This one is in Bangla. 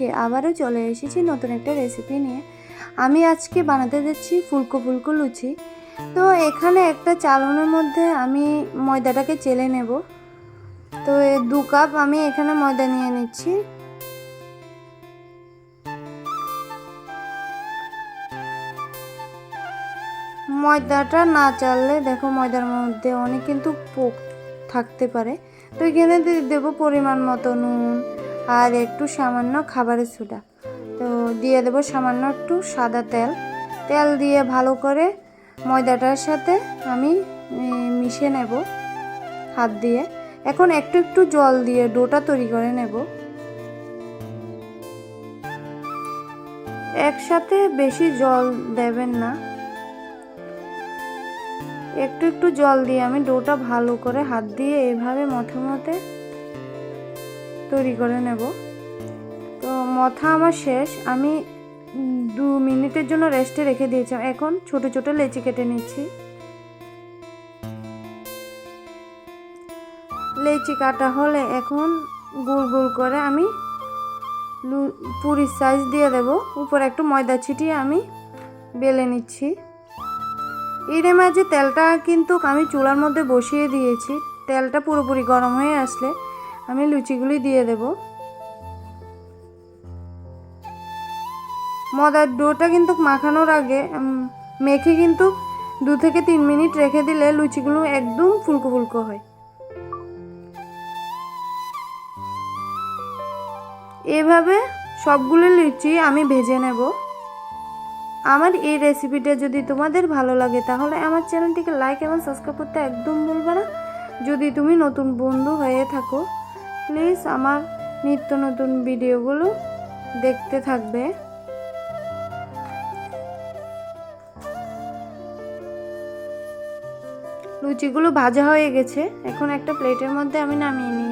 আজকে আবারও চলে এসেছি নতুন একটা রেসিপি নিয়ে। আমি আজকে বানাতে যাচ্ছি ফুলকো ফুলকো লুচি। তো এখানে একটা চালনের মধ্যে আমি ময়দাটাকে চেলে নেব। তো 2 কাপ আমি এখানে ময়দা নিয়ে নিচ্ছি। ময়দাটা না চাললে দেখো ময়দার মধ্যে অনেক কিন্তু পোক থাকতে পারে। তো এখানে দেবো পরিমাণ মতো নুন আর একটু সামান্য খাবারের সোডা। তো দিয়ে দেবো সামান্য একটু সাদা তেল। তেল দিয়ে ভালো করে ময়দাটার সাথে আমি মিশিয়ে নেব হাত দিয়ে। এখন একটু একটু জল দিয়ে ডোটা তৈরি করে নেব। একসাথে বেশি জল দেবেন না, একটু একটু জল দিয়ে আমি ডোটা ভালো করে হাত দিয়ে এভাবে মথে মথে তৈরি করে নেব। তো মথা আমার শেষ, আমি 2 মিনিটের জন্য রেস্টে রেখে দিয়েছিলাম। এখন ছোট ছোট লেচি কেটে নিচ্ছি। লেচি কাটা হলে এখন গোল গোল করে আমি পুরির সাইজ দিয়ে দেব। উপরে একটু ময়দা ছিটিয়ে আমি বেলে নিচ্ছি। এর মাঝে তেলটা কিন্তু আমি চুলার মধ্যে বসিয়ে দিয়েছি। তেলটা পুরোপুরি গরম হয়ে আসলে আমি লুচিগুলি দিয়ে দেব। ময়দার ডোটা কিন্তু মাখানোর আগে মেখে কিন্তু 2 থেকে 3 মিনিট রেখে দিলে লুচিগুলো একদম ফুলকো ফুলকো হয়। এভাবে সবগুলো লুচি আমি ভেজে নেব। আমার এই রেসিপিটা যদি তোমাদের ভালো লাগে তাহলে আমার চ্যানেলটিকে লাইক এবং সাবস্ক্রাইব করতে একদম ভুলবে না। যদি তুমি নতুন বন্ধু হয়ে থাকো প্লিজ আমার নিত্য নতুন ভিডিওগুলো দেখতে থাকবে। লুচিগুলো ভাজা হয়ে গেছে, এখন একটা প্লেটের মধ্যে আমি নামিয়ে নিয়েছি।